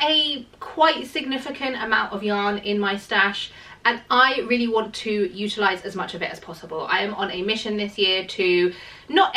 a quite significant amount of yarn in my stash, and I really want to utilize as much of it as possible. I am on a mission this year to not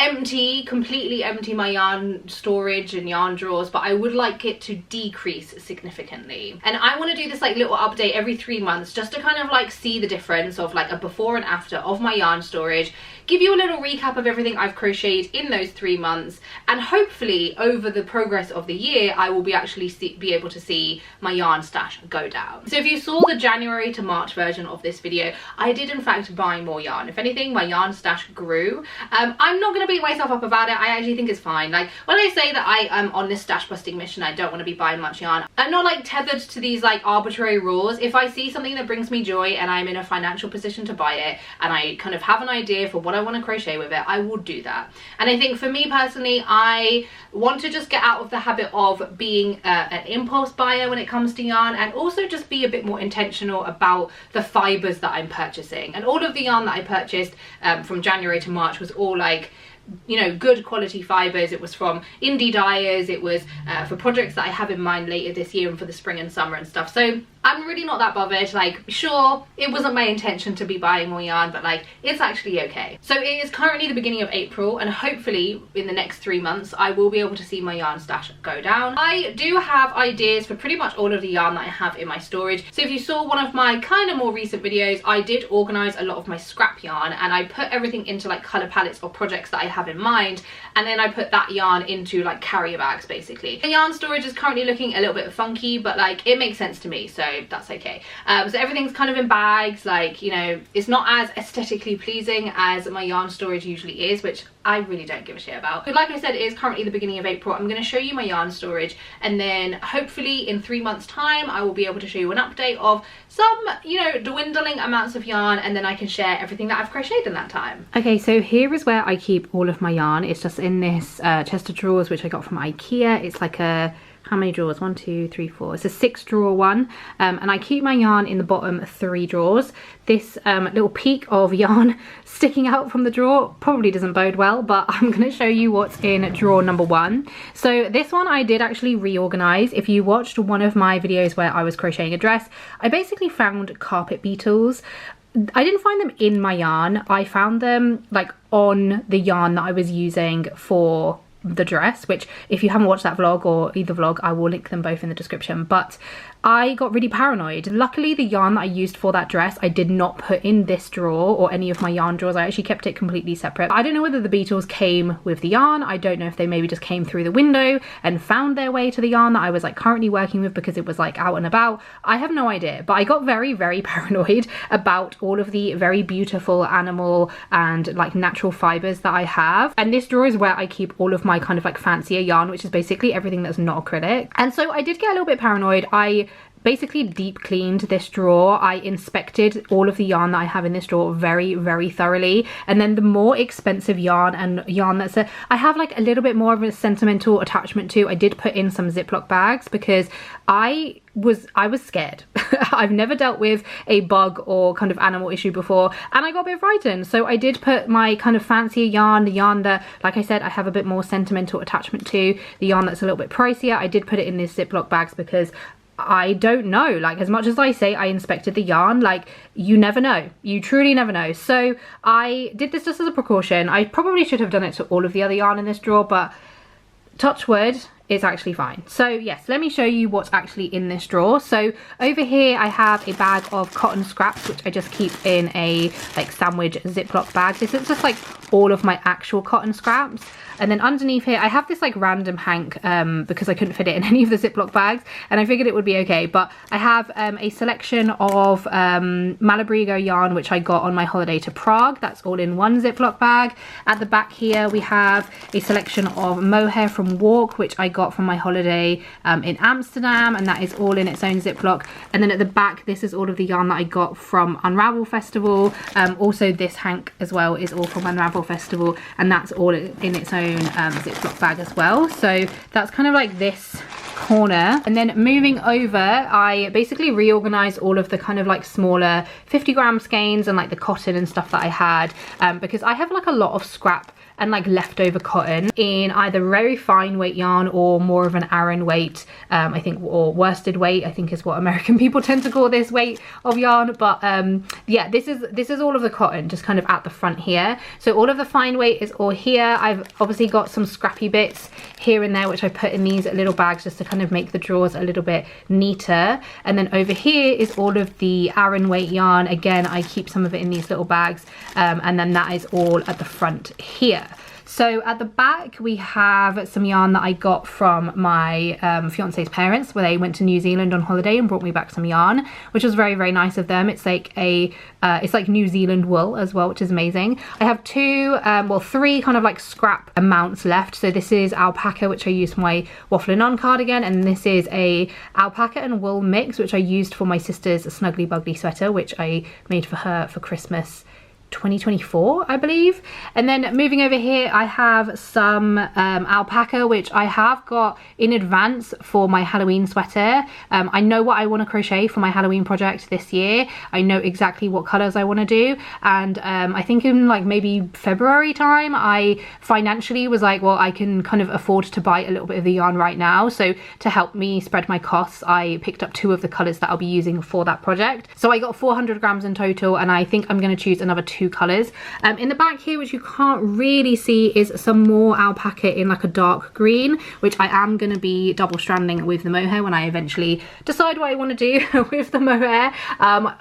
completely empty my yarn storage and yarn drawers, but I would like it to decrease significantly. And I want to do this like little update every 3 months just to kind of like see the difference of like a before and after of my yarn storage, give you a little recap of everything I've crocheted in those 3 months, and hopefully over the progress of the year I will be able to see my yarn stash go down. So if you saw the January to March version of this video, I did in fact buy more yarn. If anything, my yarn stash grew. I'm not going to beat myself up about it. I actually think it's fine. Like when I say that I am on this stash busting mission, I don't want to be buying much yarn. I'm not like tethered to these like arbitrary rules. If I see something that brings me joy and I'm in a financial position to buy it, and I kind of have an idea for what I want to crochet with it, I will do that. And I think for me personally, I want to just get out of the habit of being an impulse buyer when it comes to yarn, and also just be a bit more intentional about the fibers that I'm purchasing. And all of the yarn that I purchased from January to March was all like, you know, good quality fibers. It was from indie dyers, it was for projects that I have in mind later this year and for the spring and summer and stuff. So I'm really not that bothered. Like, sure, it wasn't my intention to be buying more yarn, but like, it's actually okay. So it is currently the beginning of April, and hopefully in the next 3 months I will be able to see my yarn stash go down. I do have ideas for pretty much all of the yarn that I have in my storage. So if you saw one of my kind of more recent videos, I did organize a lot of my scrap yarn, and I put everything into like color palettes or projects that I have in mind, and then I put that yarn into like carrier bags basically. The yarn storage is currently looking a little bit funky, but like it makes sense to me, so that's okay. So everything's kind of in bags, like, you know, it's not as aesthetically pleasing as my yarn storage usually is, which I really don't give a shit about. But like I said, it is currently the beginning of April. I'm going to show you my yarn storage, and then hopefully in 3 months time I will be able to show you an update of some, you know, dwindling amounts of yarn, and then I can share everything that I've crocheted in that time. Okay, so here is where I keep all of my yarn. It's just in this chest of drawers which I got from IKEA. It's like a, how many drawers? 1, 2, 3, 4. It's a 6 drawer one, and I keep my yarn in the bottom 3 drawers. This little peak of yarn sticking out from the drawer probably doesn't bode well, but I'm going to show you what's in drawer number 1. So this one I did actually reorganize. If you watched one of my videos where I was crocheting a dress, I basically found carpet beetles. I didn't find them in my yarn. I found them like on the yarn that I was using for the dress, which if you haven't watched that vlog or either vlog, I will link them both in the description. But I got really paranoid. Luckily the yarn that I used for that dress I did not put in this drawer or any of my yarn drawers. I actually kept it completely separate. I don't know whether the beetles came with the yarn. I don't know if they maybe just came through the window and found their way to the yarn that I was like currently working with because it was like out and about. I have no idea, but I got very, very paranoid about all of the very beautiful animal and like natural fibers that I have. And this drawer is where I keep all of my kind of like fancier yarn, which is basically everything that's not acrylic. And so I did get a little bit paranoid. I basically deep cleaned this drawer. I inspected all of the yarn that I have in this drawer very, very thoroughly. And then the more expensive yarn and yarn that's I have like a little bit more of a sentimental attachment to, I did put in some Ziploc bags because I was scared. I've never dealt with a bug or kind of animal issue before, and I got a bit frightened. So I did put my kind of fancier yarn, the yarn that, like I said, I have a bit more sentimental attachment to, the yarn that's a little bit pricier, I did put it in these Ziploc bags because I don't know, like, as much as I say I inspected the yarn, like, you never know, you truly never know. So I did this just as a precaution. I probably should have done it to all of the other yarn in this drawer, but touch wood, it's actually fine. So yes, let me show you what's actually in this drawer. So over here I have a bag of cotton scraps, which I just keep in a like sandwich Ziploc bag. This is just like all of my actual cotton scraps. And then underneath here I have this like random hank because I couldn't fit it in any of the Ziploc bags, and I figured it would be okay. But I have a selection of Malabrigo yarn which I got on my holiday to Prague. That's all in one Ziploc bag. At the back here we have a selection of mohair from Walk, which I got from my holiday in Amsterdam, and that is all in its own Ziploc. And then at the back, this is all of the yarn that I got from Unravel Festival. Also this hank as well is all from Unravel Festival, and that's all in its own Ziploc bag as well. So that's kind of like this corner. And then moving over, I basically reorganized all of the kind of like smaller 50-gram skeins and like the cotton and stuff that I had because I have like a lot of scrap and like leftover cotton in either very fine weight yarn or more of an Aran weight, I think, or worsted weight, I think is what American people tend to call this weight of yarn. But yeah, this is all of the cotton just kind of at the front here. So all of the fine weight is all here. I've obviously got some scrappy bits here and there which I put in these little bags just to kind of make the drawers a little bit neater. And then over here is all of the Aran weight yarn. Again, I keep some of it in these little bags, and then that is all at the front here. So at the back we have some yarn that I got from my fiance's parents, where they went to New Zealand on holiday and brought me back some yarn, which was very, very nice of them. It's like a it's like New Zealand wool as well, which is amazing. I have three kind of like scrap amounts left. So this is alpaca, which I used for my waffling on cardigan, and this is a alpaca and wool mix, which I used for my sister's snuggly bugly sweater, which I made for her for Christmas 2024, I believe. And then moving over here, I have some alpaca, which I have got in advance for my Halloween sweater. I know what I want to crochet for my Halloween project this year. I know exactly what colors I want to do, and I think in like maybe February time, I financially was like, well, I can kind of afford to buy a little bit of the yarn right now. So to help me spread my costs, I picked up 2 of the colors that I'll be using for that project. So I got 400 grams in total, and I think I'm going to choose another 2 colors. In the back here, which you can't really see, is some more alpaca in like a dark green, which I am going to be double stranding with the mohair when I eventually decide what I want to do with the mohair.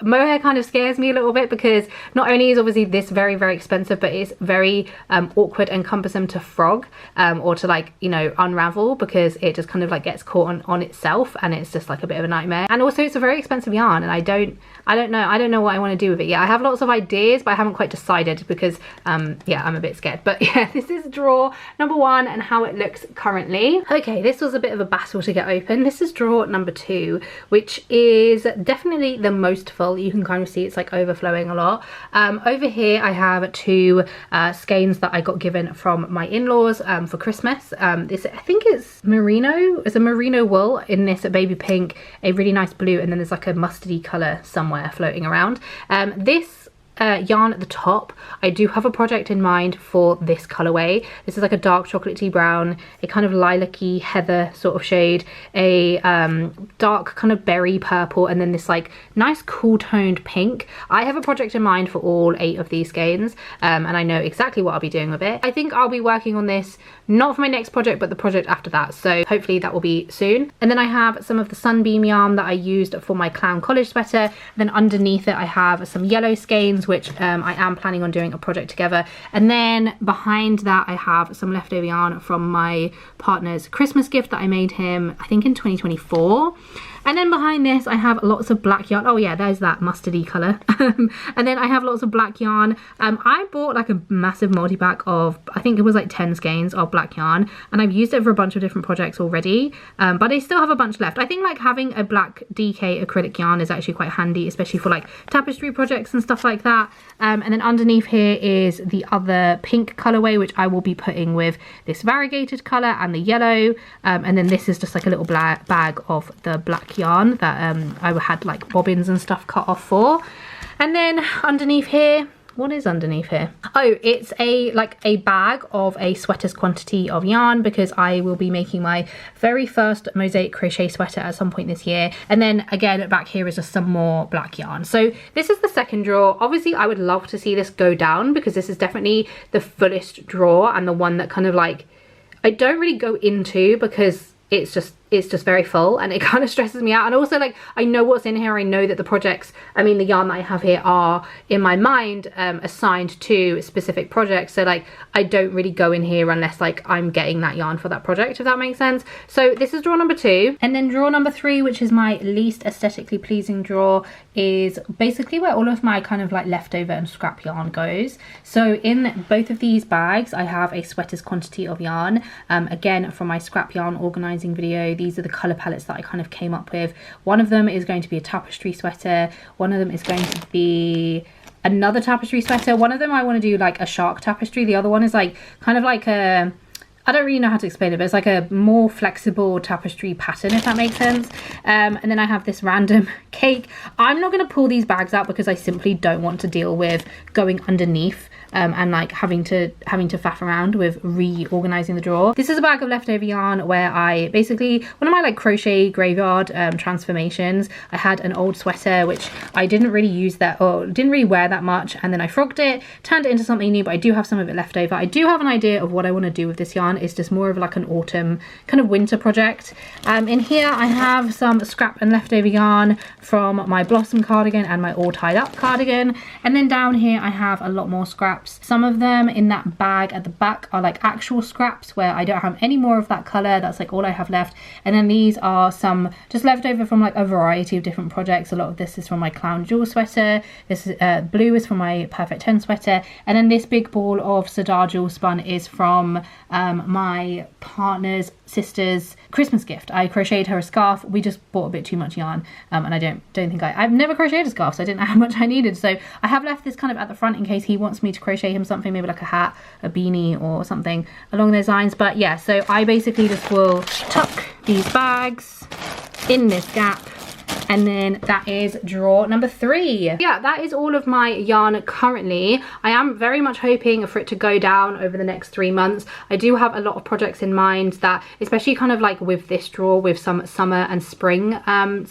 Mohair kind of scares me a little bit because not only is obviously this very, very expensive, but it's very awkward and cumbersome to frog or to like, you know, unravel, because it just kind of like gets caught on itself, and it's just like a bit of a nightmare. And also it's a very expensive yarn, and I don't know what I want to do with it yet. I have lots of ideas, but I haven't quite decided because yeah, I'm a bit scared. But yeah, this is drawer number 1 and how it looks currently. Okay, this was a bit of a battle to get open. This is drawer number 2, which is definitely the most full. You can kind of see it's like overflowing a lot. Over here I have 2 skeins that I got given from my in-laws for Christmas. This, I think it's merino. It's a merino wool in this baby pink, a really nice blue, and then there's like a mustardy color somewhere floating around. This yarn at the top, I do have a project in mind for this colorway. This is like a dark chocolatey brown, a kind of lilac-y heather sort of shade, a dark kind of berry purple, and then this like nice cool toned pink. I have a project in mind for all 8 of these skeins, and I know exactly what I'll be doing with it. I think I'll be working on this not for my next project, but the project after that, so hopefully that will be soon. And then I have some of the sunbeam yarn that I used for my clown college sweater. Then underneath it I have some yellow skeins, which I am planning on doing a project together. And then behind that I have some leftover yarn from my partner's Christmas gift that I made him, I think in 2024. And then behind this I have lots of black yarn. Oh yeah, there's that mustardy colour. And then I have lots of black yarn. I bought like a massive multi-pack of, I think it was like 10 skeins of black yarn, and I've used it for a bunch of different projects already, but I still have a bunch left. I think like having a black DK acrylic yarn is actually quite handy, especially for like tapestry projects and stuff like that. And then underneath here is the other pink colourway, which I will be putting with this variegated colour and the yellow. And then this is just like a little bag of the black yarn that I had like bobbins and stuff cut off for. And then underneath here, what is underneath here? Oh, it's like a bag of a sweater's quantity of yarn, because I will be making my very first mosaic crochet sweater at some point this year. And then again, back here is just some more black yarn. So this is the second drawer. Obviously I would love to see this go down, because this is definitely the fullest drawer and the one that kind of like I don't really go into, because it's just very full and it kind of stresses me out. And also like I know what's in here. I know that the projects, I mean the yarn that I have here are in my mind assigned to specific projects, so like I don't really go in here unless like I'm getting that yarn for that project, if that makes sense. So this is drawer number 2. And then drawer number 3, which is my least aesthetically pleasing drawer, is basically where all of my kind of like leftover and scrap yarn goes. So in both of these bags I have a sweater's quantity of yarn, again from my scrap yarn organizing video. These are the color palettes that I kind of came up with. One of them is going to be a tapestry sweater, one of them is going to be another tapestry sweater, one of them I want to do like a shark tapestry, the other one is like kind of like a I don't really know how to explain it, but it's like a more flexible tapestry pattern, if that makes sense. And then I have this random cake. I'm not going to pull these bags out because I simply don't want to deal with going underneath and like having to faff around with reorganizing the drawer. This is a bag of leftover yarn where I basically, one of my like crochet graveyard transformations, I had an old sweater which I didn't really use that, or didn't really wear that much, and then I frogged it, turned it into something new, but I do have some of it left over. I do have an idea of what I want to do with this yarn. It's just more of like an autumn kind of winter project. In here I have some scrap and leftover yarn from my blossom cardigan and my all tied up cardigan, and then down here I have a lot more scraps. Some of them in that bag at the back are like actual scraps where I don't have any more of that color. That's like all I have left. And then these are some just left over from like a variety of different projects. A lot of this is from my clown jewel sweater. This is blue is from my perfect 10 sweater, and then this big ball of Sadar jewel spun is from my partner's sister's Christmas gift. I crocheted her a scarf. We just bought a bit too much yarn, and I don't think I've never crocheted a scarf, so I didn't know how much I needed. So I have left this kind of at the front in case he wants me to crochet him something, maybe like a hat, a beanie, or something along those lines. But yeah, so I basically just will tuck these bags in this gap, and then that is drawer number 3. Yeah, that is all of my yarn currently. I am very much hoping for it to go down over the next 3 months. I do have a lot of projects in mind that, especially kind of like with this drawer, with some summer and spring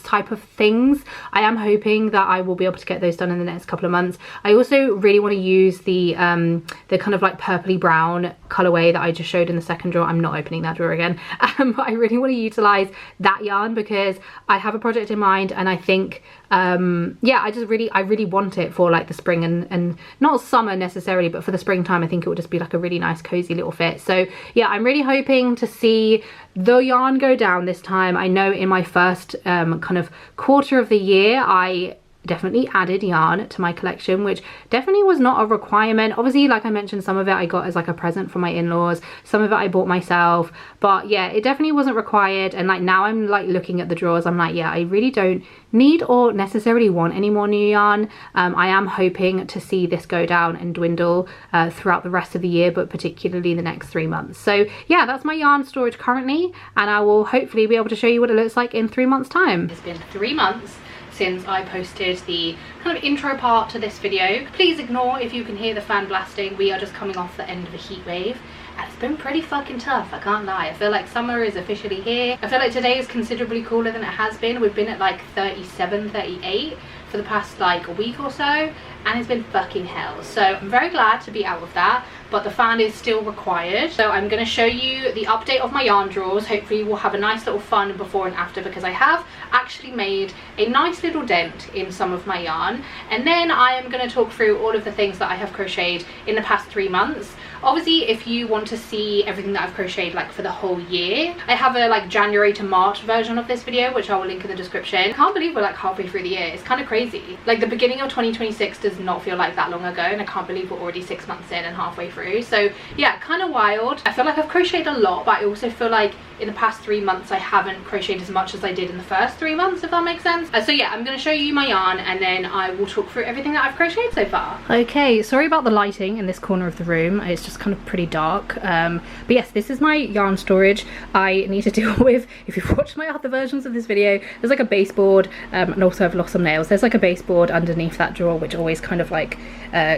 type of things, I am hoping that I will be able to get those done in the next couple of months. I also really want to use the kind of like purpley brown colorway that I just showed in the second drawer. I'm not opening that drawer again. But I really want to utilize that yarn because I have a project in mind, and I think yeah, I really want it for like the spring and not summer necessarily, but for the springtime. I think it will just be like a really nice cozy little fit. So yeah, I'm really hoping to see the yarn go down this time. I know in my first kind of quarter of the year I definitely added yarn to my collection, which definitely was not a requirement. Obviously, like I mentioned, some of it I got as like a present from my in-laws, some of it I bought myself, but yeah, it definitely wasn't required. And like now I'm like looking at the drawers, I'm like, yeah, I really don't need or necessarily want any more new yarn. I am hoping to see this go down and dwindle throughout the rest of the year, but particularly the next 3 months. So yeah, that's my yarn storage currently, and I will hopefully be able to show you what it looks like in 3 months time. It's been 3 months since I posted the kind of intro part to this video. Please ignore if you can hear the fan blasting. We are just coming off the end of a heat wave, and it's been pretty fucking tough, I can't lie. I feel like summer is officially here. I feel like today is considerably cooler than it has been. We've been at like 37, 38 for the past like a week or so, and it's been fucking hell. So I'm very glad to be out of that, but the fan is still required. So I'm going to show you the update of my yarn drawers. Hopefully we'll have a nice little fun before and after, because I have actually made a nice little dent in some of my yarn. And then I am going to talk through all of the things that I have crocheted in the past 3 months. Obviously, if you want to see everything that I've crocheted like for the whole year, I have a like January to March version of this video, which I will link in the description. I can't believe we're like halfway through the year. It's kind of crazy. Like the beginning of 2026 does not feel like that long ago, and I can't believe we're already 6 months in and halfway through. So yeah, kind of wild. I feel like I've crocheted a lot, but I also feel like in the past 3 months I haven't crocheted as much as I did in the first 3 months, if that makes sense. So yeah, I'm going to show you my yarn, and then I will talk through everything that I've crocheted so far. Okay, sorry about the lighting in this corner of the room. It's just kind of pretty dark, but yes, this is my yarn storage. I need to deal with, if you've watched my other versions of this video, there's like a baseboard, and also I've lost some nails. There's like a baseboard underneath that drawer, which always kind of like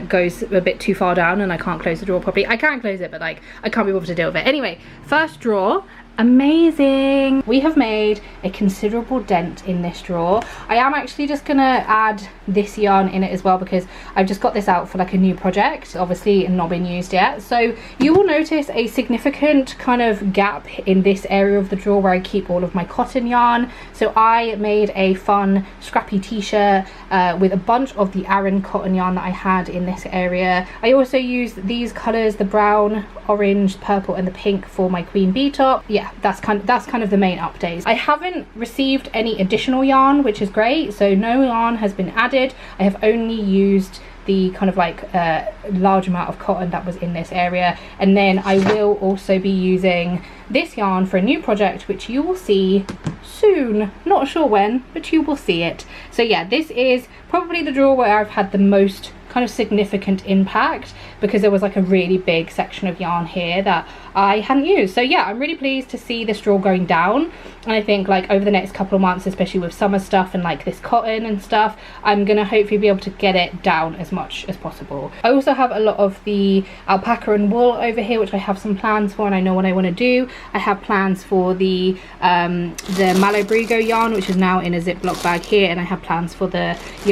goes a bit too far down, and I can't close the drawer properly. I can close it, but like I can't be bothered to deal with it. Anyway, first drawer. Amazing. We have made a considerable dent in this drawer. I am actually just gonna add this yarn in it as well, because I've just got this out for like a new project, obviously not been used yet. So you will notice a significant kind of gap in this area of the drawer where I keep all of my cotton yarn. So I made a fun scrappy t-shirt with a bunch of the Aran cotton yarn that I had in this area. I also used these colors, the brown, orange, purple and the pink, for my queen bee top. Yeah, that's kind of the main updates. I haven't received any additional yarn, which is great. So no yarn has been added. I have only used the kind of like large amount of cotton that was in this area, and then I will also be using this yarn for a new project, which you will see soon. Not sure when, but you will see it. So yeah, this is probably the drawer where I've had the most kind of significant impact because there was like a really big section of yarn here that I hadn't used. So yeah, I'm really pleased to see this drawer going down, and I think like over the next couple of months, especially with summer stuff and like this cotton and stuff, I'm gonna hopefully be able to get it down as much as possible. I also have a lot of the alpaca and wool over here, which I have some plans for and I know what I want to do. I have plans for the Malabrigo yarn, which is now in a Ziploc bag here, and I have plans for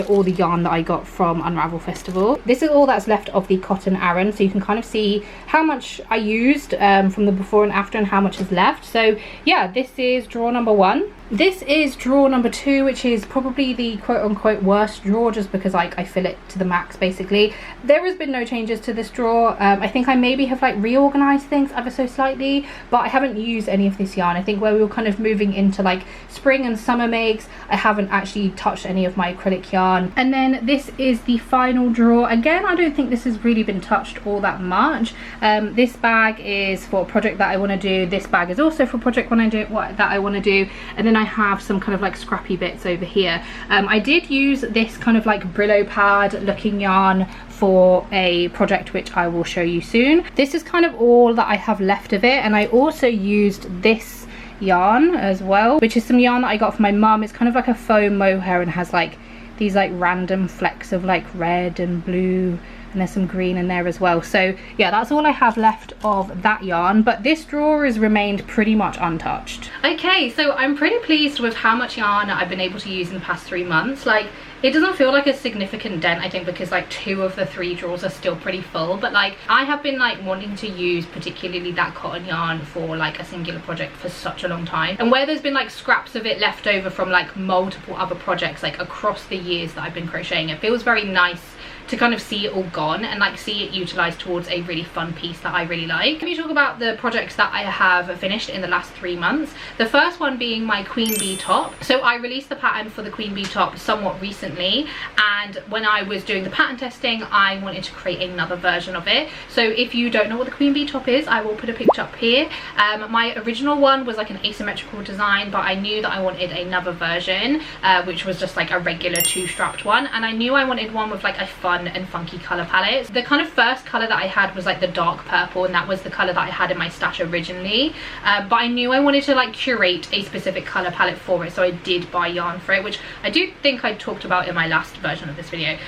all the yarn that I got from Unravel Festival. This is all that's left of the cotton Aran, so you can kind of see how much I used from the before and after and how much is left. So yeah, this is drawer number 1. This is drawer number 2, which is probably the quote-unquote worst drawer, just because like I fill it to the max basically. There has been no changes to this drawer. I think I maybe have like reorganized things ever so slightly, but I haven't used any of this yarn. I think where we were kind of moving into like spring and summer makes, I haven't actually touched any of my acrylic yarn. And then this is the final drawer. Again, I don't think this has really been touched all that much. This bag is for a project that I want to do. This bag is also for a project that I want to do. And then I have some kind of like scrappy bits over here. I did use this kind of like Brillo pad looking yarn for a project which I will show you soon. This is kind of all that I have left of it, and I also used this yarn as well, which is some yarn that I got from my mum. It's kind of like a faux mohair and has like these like random flecks of like red and blue, and there's some green in there as well. So yeah, that's all I have left of that yarn, but this drawer has remained pretty much untouched. Okay, so I'm pretty pleased with how much yarn I've been able to use in the past 3 months. Like, it doesn't feel like a significant dent, I think, because like 2 of the 3 drawers are still pretty full, but like I have been like wanting to use particularly that cotton yarn for like a singular project for such a long time, and where there's been like scraps of it left over from like multiple other projects like across the years that I've been crocheting, it feels very nice to kind of see it all gone and like see it utilized towards a really fun piece that I really like. Let me talk about the projects that I have finished in the last 3 months. The first one being my queen bee top. So I released the pattern for the queen bee top somewhat recently, and when I was doing the pattern testing, I wanted to create another version of it. So if you don't know what the queen bee top is, I will put a picture up here. My original one was like an asymmetrical design, but I knew that I wanted another version, which was just like a regular 2-strapped one, and I knew I wanted one with like a fun and funky color palettes. The kind of first color that I had was like the dark purple, and that was the color that I had in my stash originally, but I knew I wanted to like curate a specific color palette for it, so I did buy yarn for it, which I do think I talked about in my last version of this video.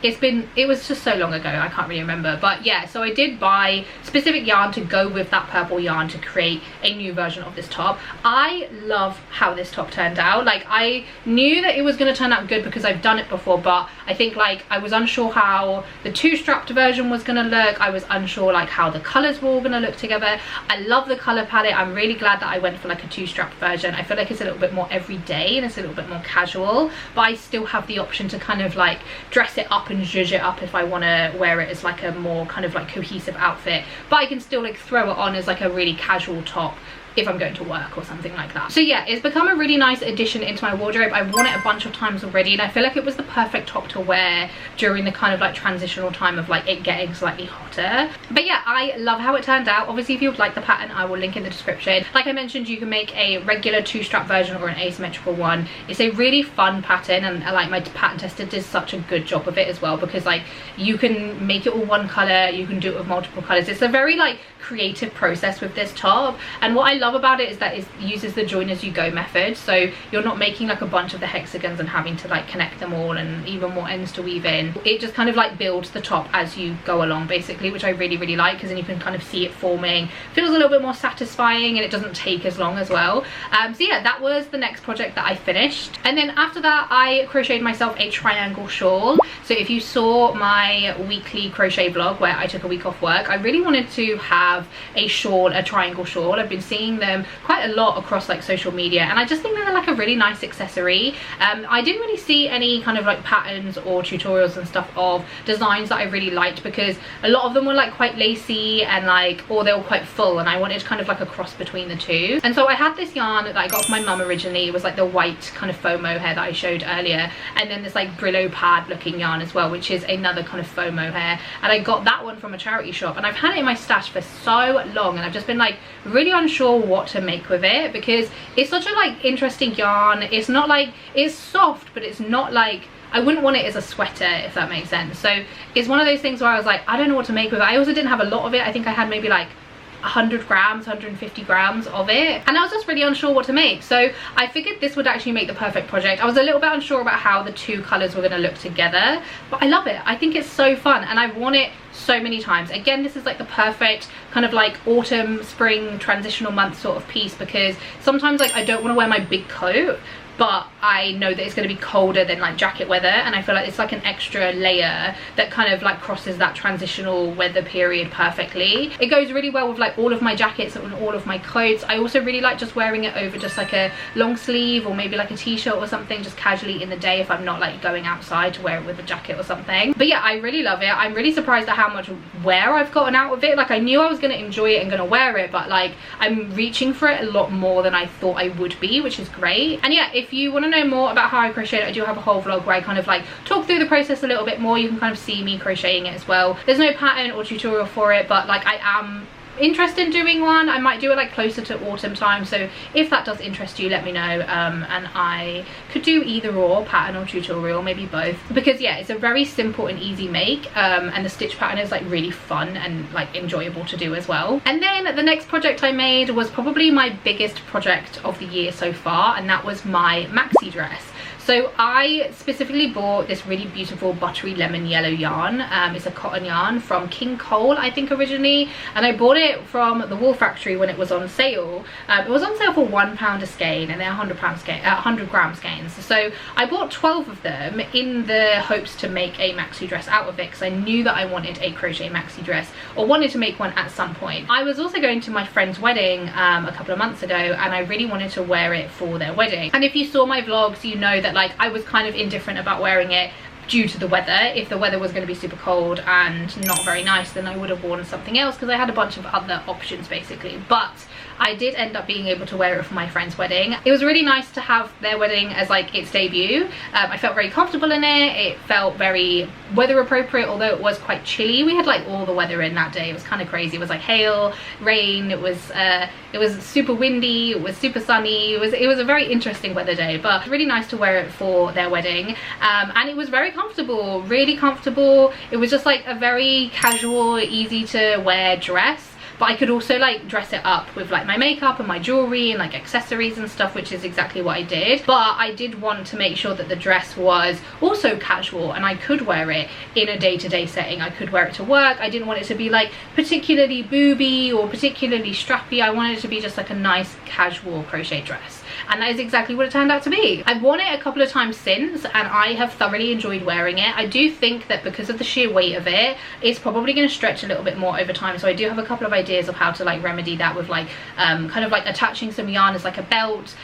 It was just so long ago, I can't really remember, but yeah, so I did buy specific yarn to go with that purple yarn to create a new version of this top. I love how this top turned out. Like, I knew that it was going to turn out good because I've done it before, but I think like I was unsure how the 2-strapped version was going to look. I was unsure like how the colors were all going to look together. I love the color palette. I'm really glad that I went for like a 2-strapped version. I feel like it's a little bit more everyday and it's a little bit more casual, but I still have the option to kind of like dress it up and zhuzh it up if I want to wear it as like a more kind of like cohesive outfit, but I can still like throw it on as like a really casual top if I'm going to work or something like that. So yeah, it's become a really nice addition into my wardrobe. I've worn it a bunch of times already, and I feel like it was the perfect top to wear during the kind of like transitional time of like it getting slightly hotter. But yeah, I love how it turned out. Obviously, if you would like the pattern, I will link in the description. Like I mentioned, you can make a regular 2-strap version or an asymmetrical one. It's a really fun pattern, and like my pattern tester did such a good job of it as well, because like you can make it all one color, you can do it with multiple colors. It's a very like creative process with this top, and what I love about it is that it uses the join as you go method, so you're not making like a bunch of the hexagons and having to like connect them all and even more ends to weave in. It just kind of like builds the top as you go along basically, which I really like, because then you can kind of see it forming. Feels a little bit more satisfying, and it doesn't take as long as well. So yeah, that was the next project that I finished, and then after that I crocheted myself a triangle shawl. So if you saw my weekly crochet vlog where I took a week off work, I really wanted to have a shawl, a triangle shawl. I've been seeing them quite a lot across like social media, and I just think they're like a really nice accessory. I didn't really see any kind of like patterns or tutorials and stuff of designs that I really liked, because a lot of them were like quite lacy and like, or they were quite full, and I wanted kind of like a cross between the two. And so I had this yarn that I got from my mum originally. It was like the white kind of faux mohair that I showed earlier, and then this like Brillo pad looking yarn as well, which is another kind of faux mohair, and I got that one from a charity shop, and I've had it in my stash for so long, and I've just been like really unsure what to make with it, because it's such a like interesting yarn. It's not like, it's soft, but it's not like I wouldn't want it as a sweater, if that makes sense. So it's one of those things where I was like, I don't know what to make with it. I also didn't have a lot of it. I think I had maybe like 100 grams, 150 grams of it, and I was just really unsure what to make. So I figured this would actually make the perfect project. I was a little bit unsure about how the two colors were going to look together, but I love it. I think it's so fun, and I've worn it so many times. Again, this is like the perfect kind of like autumn, spring, transitional month sort of piece, because sometimes like I don't want to wear my big coat, but I know that it's going to be colder than like jacket weather, and I feel like it's like an extra layer that kind of like crosses that transitional weather period perfectly. It goes really well with like all of my jackets and all of my coats. I also really like just wearing it over just like a long sleeve or maybe like a t-shirt or something, just casually in the day if I'm not like going outside to wear it with a jacket or something. But yeah, I really love it. I'm really surprised at how much wear I've gotten out of it. Like I knew I was going to enjoy it and going to wear it, but like I'm reaching for it a lot more than I thought I would be, which is great. And yeah, if you want to know more about how I crocheted, I do have a whole vlog where I kind of like talk through the process a little bit more. You can kind of see me crocheting it as well. There's no pattern or tutorial for it, but like I am interested in doing one. I might do it like closer to autumn time, so if that does interest you, let me know, and I could do either or, pattern or tutorial, maybe both, because yeah, it's a very simple and easy make, and the stitch pattern is like really fun and like enjoyable to do as well. And then the next project I made was probably my biggest project of the year so far, and that was my maxi dress. So I specifically bought this really beautiful buttery lemon yellow yarn. It's a cotton yarn from King Cole, I think, originally, and I bought it from the Wool Factory when it was on sale. It was on sale for £1 a skein, and they're 100 gram skeins. So I bought 12 of them in the hopes to make a maxi dress out of it, because I knew that I wanted a crochet maxi dress, or wanted to make one at some point. I was also going to my friend's wedding a couple of months ago, and I really wanted to wear it for their wedding. And if you saw my vlogs, you know that like I was kind of indifferent about wearing it due to the weather. If the weather was going to be super cold and not very nice, then I would have worn something else, because I had a bunch of other options basically. But I did end up being able to wear it for my friend's wedding. It was really nice to have their wedding as like its debut. I felt very comfortable in it. It felt very weather appropriate, although it was quite chilly. We had like all the weather in that day. It was kind of crazy. It was like hail, rain, it was super windy, it was super sunny. It was a very interesting weather day, but really nice to wear it for their wedding. And it was very comfortable, really comfortable. It was just like a very casual, easy to wear dress. But I could also like dress it up with like my makeup and my jewelry and like accessories and stuff, which is exactly what I did. But I did want to make sure that the dress was also casual and I could wear it in a day-to-day setting. I could wear it to work. I didn't want it to be like particularly booby or particularly strappy. I wanted it to be just like a nice casual crochet dress. And that is exactly what it turned out to be. I've worn it a couple of times since, and I have thoroughly enjoyed wearing it. I do think that because of the sheer weight of it, it's probably going to stretch a little bit more over time. So I do have a couple of ideas of how to like remedy that with like kind of like attaching some yarn as like a belt,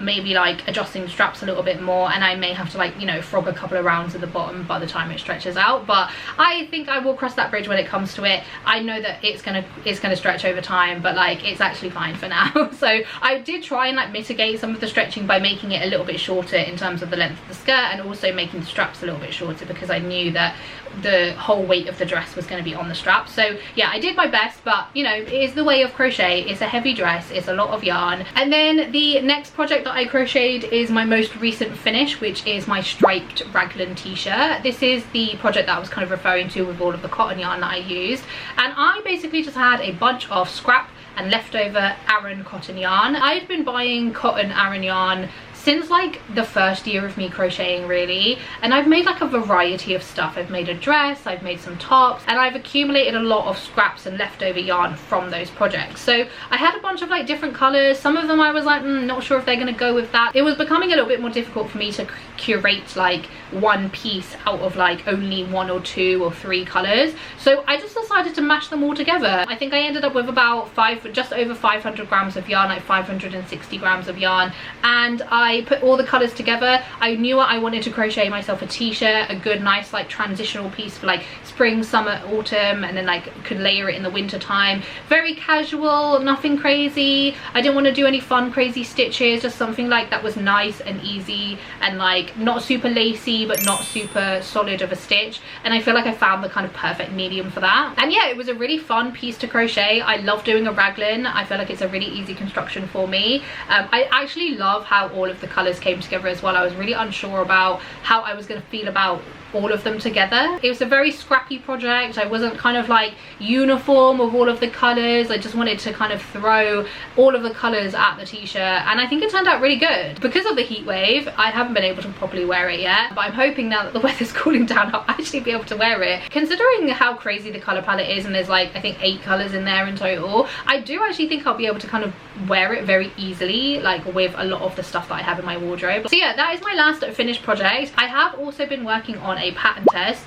maybe like adjusting the straps a little bit more, and I may have to like, you know, frog a couple of rounds at the bottom by the time it stretches out. But I think I will cross that bridge when it comes to it. I know that it's gonna stretch over time, but like it's actually fine for now. So I did try and like mitigate some of the stretching by making it a little bit shorter in terms of the length of the skirt, and also making the straps a little bit shorter, because I knew that the whole weight of the dress was going to be on the strap. So yeah, I did my best, but you know, it is the way of crochet. It's a heavy dress, it's a lot of yarn. And then the next project that I crocheted is my most recent finish, which is my striped raglan t-shirt. This is the project that I was kind of referring to with all of the cotton yarn that I used, and I basically just had a bunch of scrap and leftover Aran cotton yarn. I'd been buying cotton Aran yarn since like the first year of me crocheting really, and I've made like a variety of stuff. I've made a dress, I've made some tops, and I've accumulated a lot of scraps and leftover yarn from those projects. So I had a bunch of like different colors. Some of them I was like not sure if they're gonna go with that. It was becoming a little bit more difficult for me to curate like one piece out of like only 1 or 2 or 3 colors, so I just decided to mash them all together. I think I ended up with about just over 500 grams of yarn, like 560 grams of yarn, and I put all the colors together. I knew I wanted to crochet myself a t-shirt, a good nice like transitional piece for like spring, summer, autumn, and then like could layer it in the winter time. Very casual, nothing crazy. I didn't want to do any fun crazy stitches, just something like that was nice and easy and like not super lacy but not super solid of a stitch, and I feel like I found the kind of perfect medium for that. And yeah, it was a really fun piece to crochet. I love doing a raglan. I feel like it's a really easy construction for me. I actually love how all of the the colours came together as well. I was really unsure about how I was going to feel about all of them together. It was a very scrappy project. I wasn't kind of like uniform with all of the colours. I just wanted to kind of throw all of the colours at the t-shirt, and I think it turned out really good. Because of the heat wave, I haven't been able to properly wear it yet, but I'm hoping now that the weather's cooling down, I'll actually be able to wear it. Considering how crazy the colour palette is, and there's like I think 8 colours in there in total, I do actually think I'll be able to kind of wear it very easily, like with a lot of the stuff that I have in my wardrobe. So yeah, that is my last finished project. I have also been working on a pattern test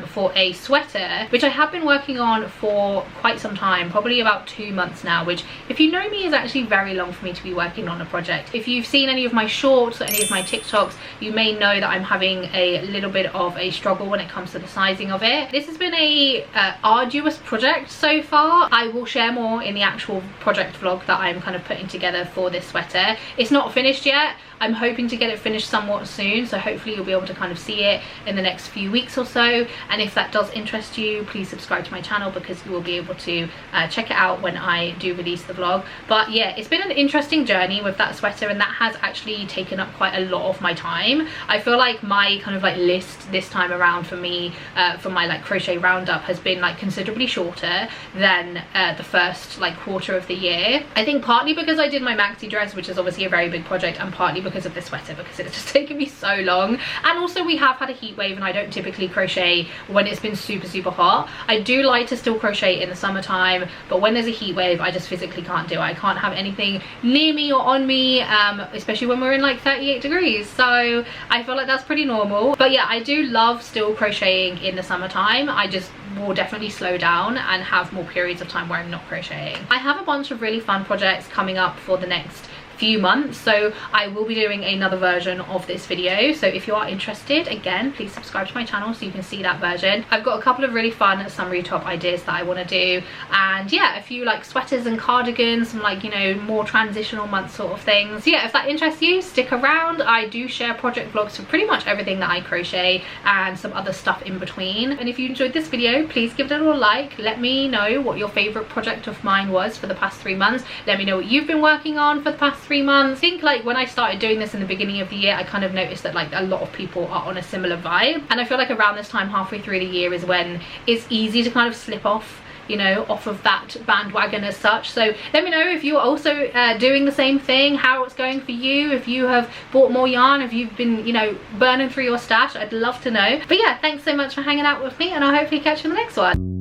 for a sweater, which I have been working on for quite some time, probably about 2 months now, which if you know me is actually very long for me to be working on a project. If you've seen any of my shorts or any of my TikToks, you may know that I'm having a little bit of a struggle when it comes to the sizing of it. This has been a arduous project so far. I will share more in the actual project vlog that I'm kind of putting together for this sweater. It's not finished yet. I'm hoping to get it finished somewhat soon, so hopefully you'll be able to kind of see it in the next few weeks or so. And if that does interest you, please subscribe to my channel, because you will be able to check it out when I do release the vlog. But yeah, it's been an interesting journey with that sweater, and that has actually taken up quite a lot of my time. I feel like my kind of like list this time around for me for my like crochet roundup has been like considerably shorter than the first like quarter of the year. I think partly because I did my maxi dress, which is obviously a very big project, and partly because of the sweater, because it's just taken me so long. And also we have had a heat wave, and I don't typically crochet when it's been super hot. I do like to still crochet in the summertime, but when there's a heat wave, I just physically can't do it. I can't have anything near me or on me, especially when we're in like 38 degrees. So I feel like that's pretty normal. But yeah, I do love still crocheting in the summertime. I just will definitely slow down and have more periods of time where I'm not crocheting. I have a bunch of really fun projects coming up for the next few months, so I will be doing another version of this video. So if you are interested, again, please subscribe to my channel so you can see that version. I've got a couple of really fun summary top ideas that I want to do, and yeah, a few like sweaters and cardigans, some like, you know, more transitional month sort of things. So yeah, if that interests you, stick around. I do share project vlogs for pretty much everything that I crochet and some other stuff in between. And if you enjoyed this video, please give it a little like. Let me know what your favorite project of mine was for the past 3 months. Let me know what you've been working on for the past 3 months. I think like when I started doing this in the beginning of the year, I kind of noticed that like a lot of people are on a similar vibe, and I feel like around this time, halfway through the year, is when it's easy to kind of slip off, you know, off of that bandwagon as such. So let me know if you're also doing the same thing, how it's going for you, if you have bought more yarn, if you've been, you know, burning through your stash. I'd love to know. But yeah, thanks so much for hanging out with me, and I'll hopefully catch you in the next one.